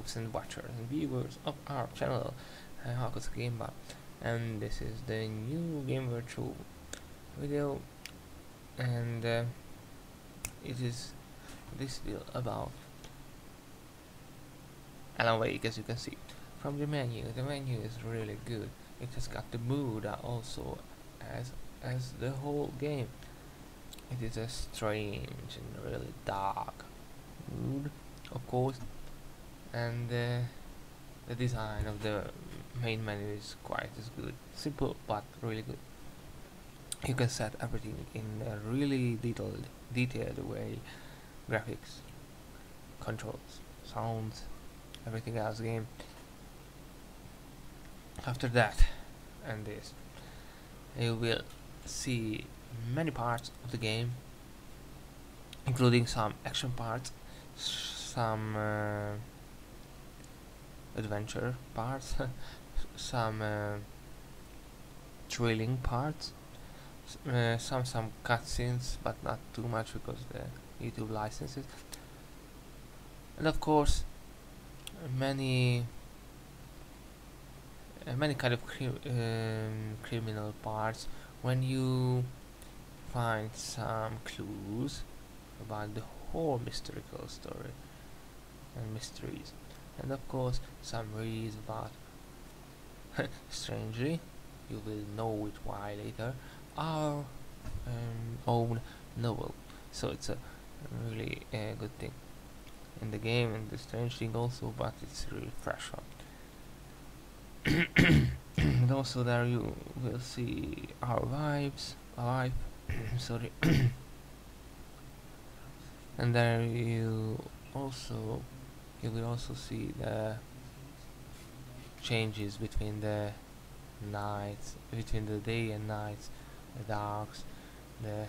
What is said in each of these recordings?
subs and watchers and viewers of our channel, Hakus Gameba, and this is the new GameWorld Show video, and it is this video about Alan Wake. As you can see from the menu is really good. It has got the mood also as the whole game. It is a strange and really dark mood, of course, and the design of the main menu is quite as good. Simple but really good. You can set everything in a really detailed way: graphics, controls, sounds, everything else game. After that and this, you will see many parts of the game, including some action parts, some adventure parts, some thrilling parts, some cutscenes, but not too much because the YouTube licenses, and of course many kind of criminal parts when you find some clues about the whole mystical story and mysteries, and of course some reads about strangely, you will know it why later, our own novel. So it's a really good thing in the game, and the strange thing also, but it's really fresh one. And also there you will see our life sorry, and there you will also see the changes between the nights, between the day and nights, the darks, the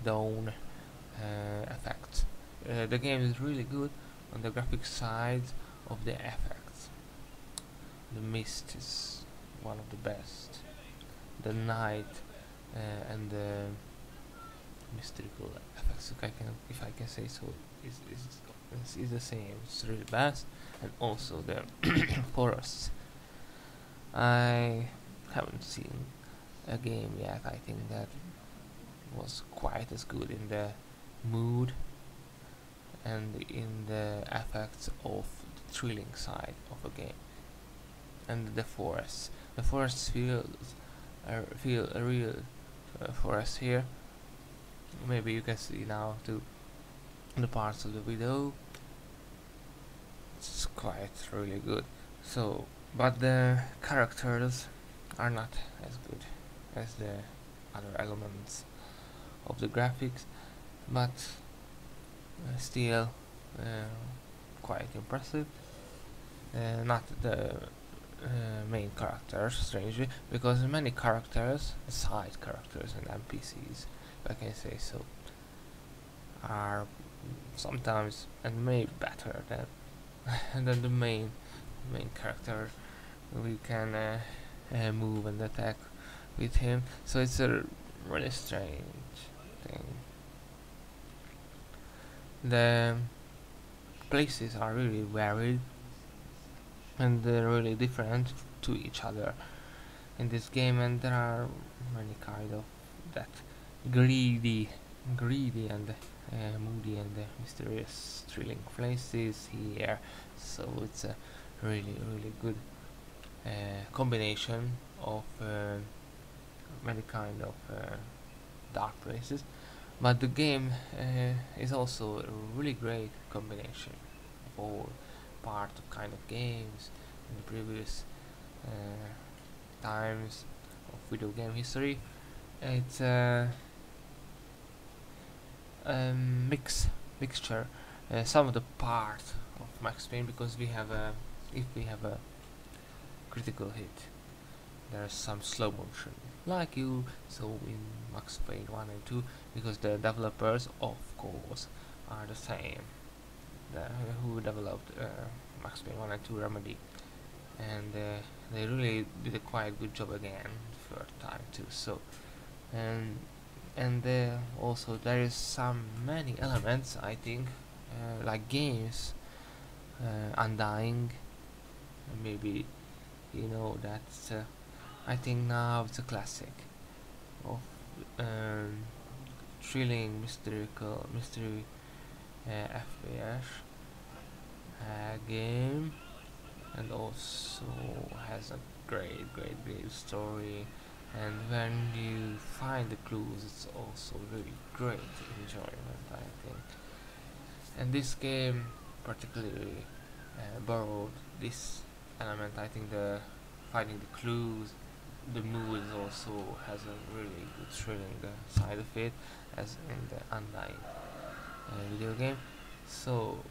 dawn effects. The game is really good on the graphic side of the effects. The mist is one of the best. The night and the mystical effects, if I can say so, is the same. It's really best. And also the forests. I haven't seen a game yet, I think, that was quite as good in the mood and in the effects of the thrilling side of a game. And the forests feel a real forest here. Maybe you can see now too the parts of the video. It's quite really good. So, but the characters are not as good as the other elements of the graphics, but still quite impressive. Not the main characters, strangely, because many characters, side characters and NPCs, if I can say so, are sometimes and maybe better than than the main character. We can move and attack with him, so it's a really strange thing. The places are really varied, and they're really different to each other in this game, and there are many kind of that greedy and moody and mysterious thrilling places here. So it's a really good combination of many kind of dark places, but the game is also a really great combination of all part of kind of games in the previous times of video game history. It's a mixture. Some of the part of Max Payne, because if we have a critical hit, there's some slow motion, like you saw in Max Payne 1 and 2, because the developers, of course, are the same. Who developed Max Payne 1 and 2, Remedy, and they really did a quite good job again third time too. So and also there is many elements, I think, like games Undying. Maybe you know that. I think now it's a classic of um, thrilling mystery FPS game, and also has a great story. And when you find the clues, it's also really great enjoyment, I think. And this game particularly borrowed this element. I think the finding the clues, the mood also has a really good thrilling side of it, as in the Undying video game. So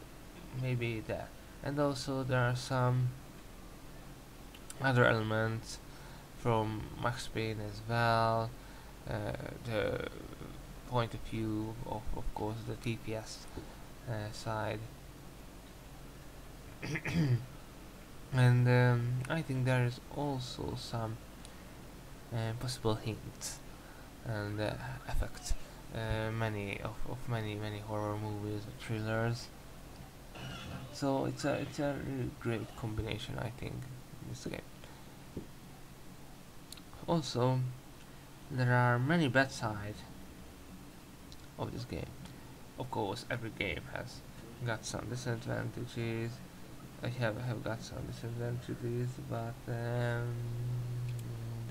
maybe that. And also there are some other elements from Max Payne as well. The point of view of course the TPS side. And I think there is also some possible hints and effects many horror movies or thrillers. So it's a really great combination, I think, in this game. Also, there are many bad sides of this game. Of course, every game has got some disadvantages. I have got some disadvantages, but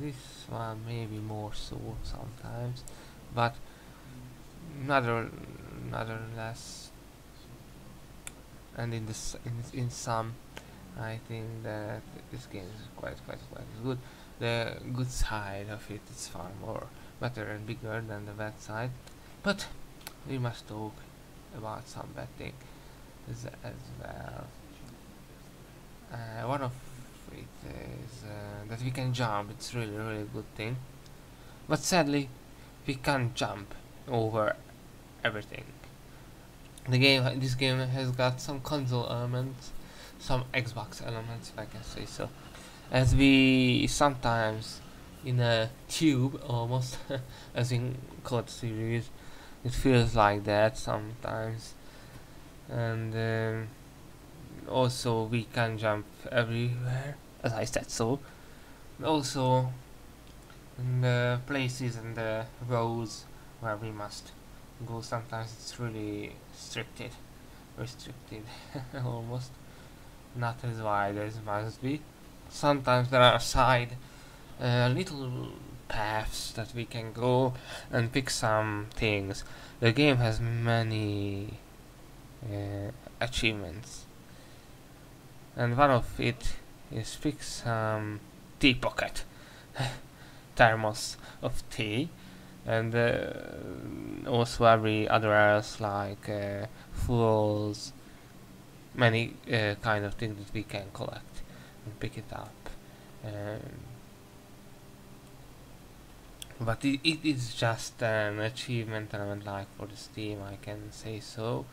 this one maybe more so sometimes. But nonetheless, and in some, I think that this game is quite good. The good side of it is far more better and bigger than the bad side, but we must talk about some bad thing as well. One of it is that we can jump. It's really good thing, but sadly we can't jump over everything. This game has got some console elements, some Xbox elements, if I can say so, as we sometimes in a tube almost as in COD series, it feels like that sometimes. And also we can jump everywhere, as I said so. Also in the places and the roads where we must go, sometimes it's really restricted almost, not as wide as it must be. Sometimes there are side little paths that we can go and pick some things. The game has many achievements, and one of it is pick some tea pocket thermos of tea, and also every other else like fuels, many kind of things that we can collect and pick it up. But it is just an achievement element, like for the Steam, I can say so.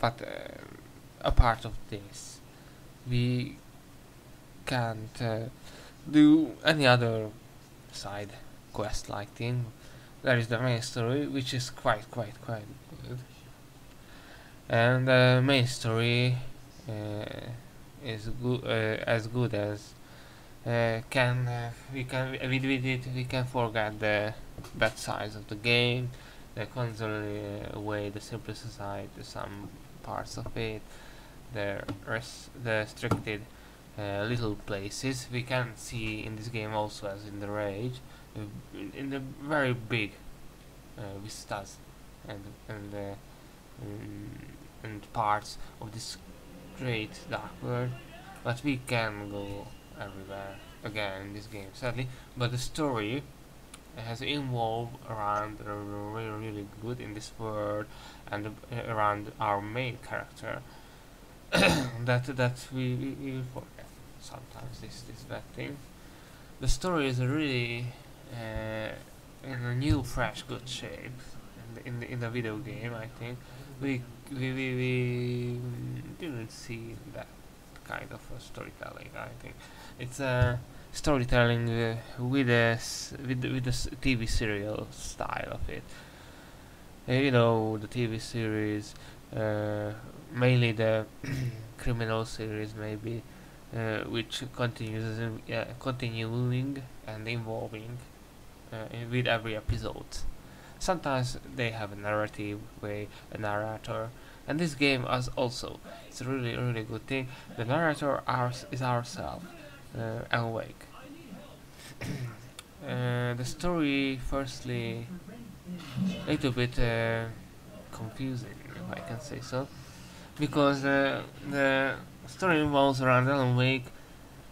But apart of this, we can't do any other side quest like thing. There is the main story, which is quite good, and the main story is as good as we can forget the bad sides of the game, the console away the simplicity side, some parts of it, the restricted little places we can see in this game, also as in the Rage, in the very big vistas and parts of this great dark world. But we can go everywhere again in this game, sadly. But the story has involved around really good in this world, and around our main character that we forget sometimes, this bad thing. The story is really in a new, fresh, good shape in the video game. I think we didn't see that kind of storytelling. I think it's a storytelling with the TV serial style of it. You know, the TV series mainly the criminal series, maybe, which continues continuing and evolving with every episode. Sometimes they have a narrative way, a narrator, and this game is also, it's a really good thing. The narrator is ourselves, awake. The story, firstly, a little bit confusing, if I can say so, because the story involves around Alan Wake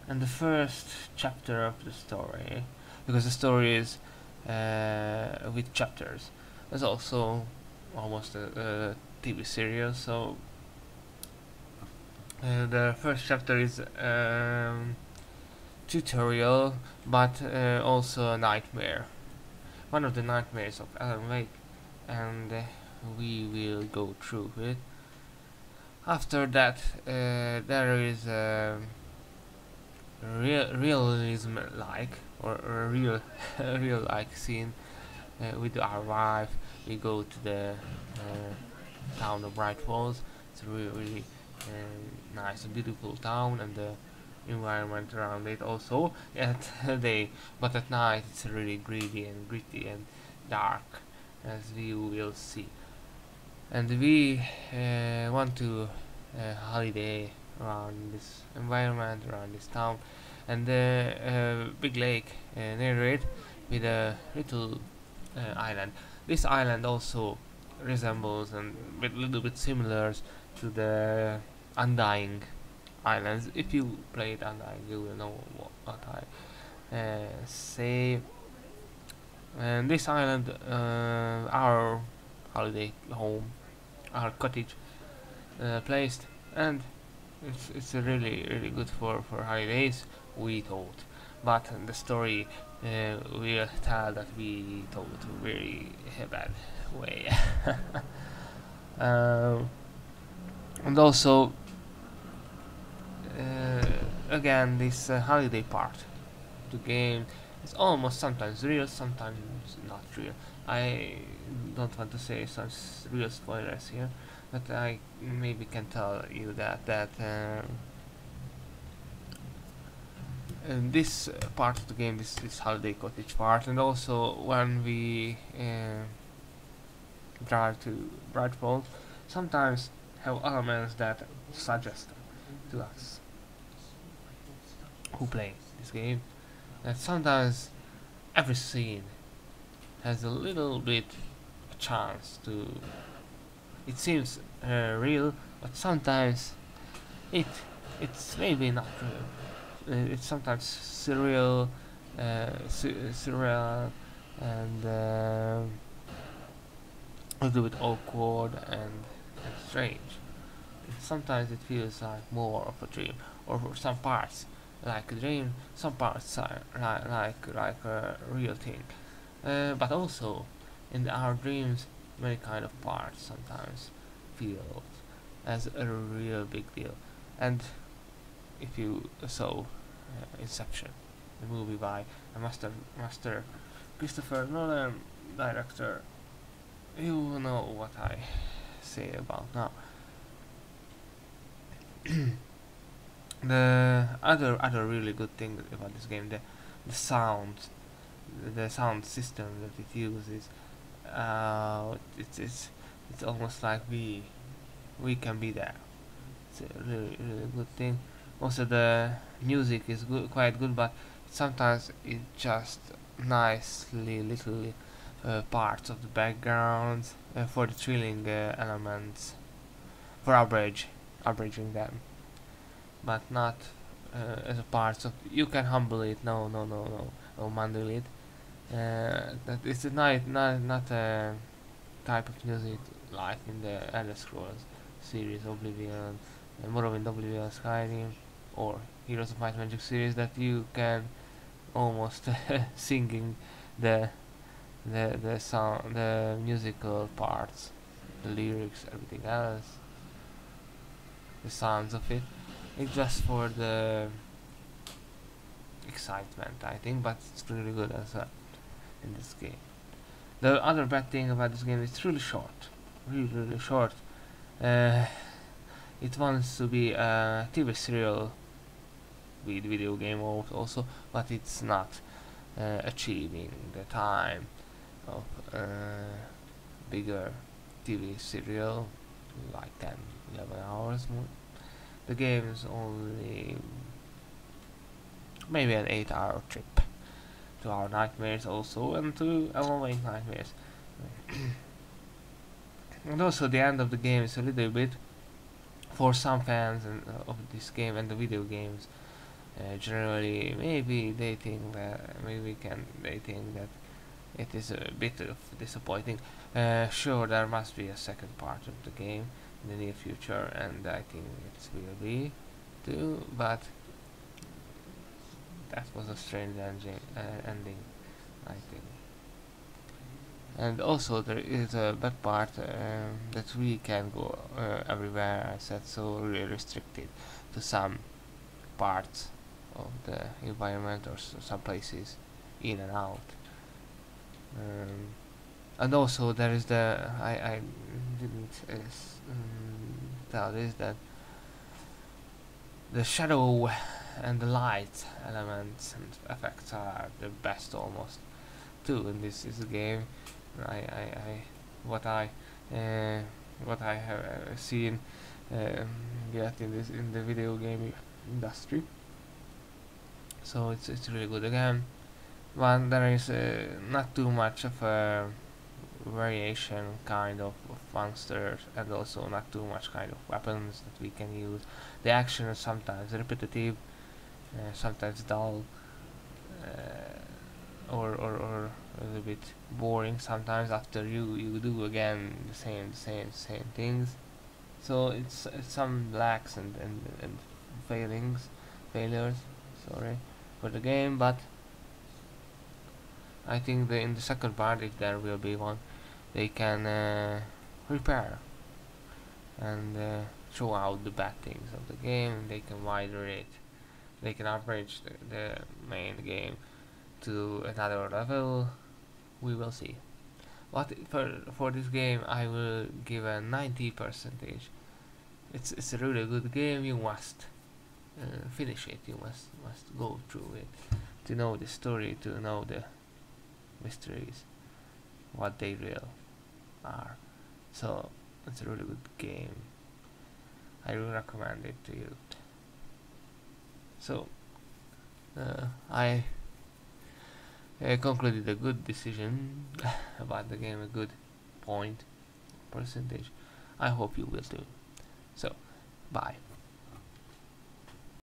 and the first chapter of the story, because the story is with chapters. There's also almost a TV series, so the first chapter is tutorial, but also a nightmare. One of the nightmares of Alan Wake, and we will go through it. After that, there is realism-like or a real real-like scene with our wife. We go to the town of Bright Falls. It's a really nice and beautiful town, and the environment around it also. But at night it's really greedy and gritty and dark, as you will see. And we want to holiday around this environment, around this town, and the big lake near it with a little island. This island also resembles and a little bit similar to the Undying islands. If you played Undying, you will know what I say. And this island, our holiday home, our cottage, placed, and it's really good for holidays, we thought. But the story will tell that we thought very bad way. And also, again, this holiday part of the game is almost sometimes real, sometimes not real. I don't want to say some real spoilers here, but I maybe can tell you that this part of the game, this holiday cottage part, and also when we drive to Bright Falls, sometimes have elements that suggest to us who play this game that sometimes every scene has a little bit a chance to. It seems real, but sometimes it's maybe not real. It's sometimes surreal, surreal, and a little bit awkward and strange. Sometimes it feels like more of a dream, or for some parts like a dream, some parts are like a real thing. But also in our dreams, many kind of parts sometimes feel as a real big deal. And if you saw Inception, the movie by a master Christopher Nolan director, you know what I say about now. The other really good thing about this game, the sound system that it uses, it's almost like we can be there. It's a really good thing. Also the music is quite good, but sometimes it just nicely little parts of the background for the thrilling elements, for averaging them, but not as a part of. You can humble it. No, mandle it. That it's not a type of music like in the Elder Scrolls series, Oblivion, Morrowind, Oblivion, Skyrim, or Heroes of Might and Magic series, that you can almost singing the sound, the musical parts, the lyrics, everything else, the sounds of it. It's just for the excitement, I think, but it's really good as well in this game. The other bad thing about this game is it's really short, really short. Uh, it wants to be a TV serial with video game also, but it's not achieving the time of bigger TV serial, like 10, 11 hours more. The game is only maybe an 8-hour trip to our nightmares also, and to Alan nightmares. And also the end of the game is a little bit, for some fans of this game and the video games, generally maybe they think that it is a bit of disappointing. Sure, there must be a second part of the game in the near future, and I think it will be too, but that was a strange ending, I think. And also there is a bad part that we can go everywhere, I said, so really restricted to some parts of the environment, or some places in and out. And also there is I didn't tell this, that the shadow and the light elements and effects are the best almost too in this game. What I have seen yet in the video game industry. So it's really good. Again, one, there is not too much of a variation kind of monsters, and also not too much kind of weapons that we can use. The action is sometimes repetitive, sometimes dull, or a little bit boring sometimes after you do again the same things. So it's some lacks and failures, sorry, for the game. But I think in the second part, if there will be one, they can repair and show out the bad things of the game. They can widen it, they can upgrade the main game to another level. We will see. But for this game, I will give a 90%. It's a really good game. You must finish it. You must go through it to know the story, to know the mysteries, what they real are. So it's a really good game. I will recommend it to you. So I concluded a good decision about the game, a good point percentage. I hope you will too. So bye.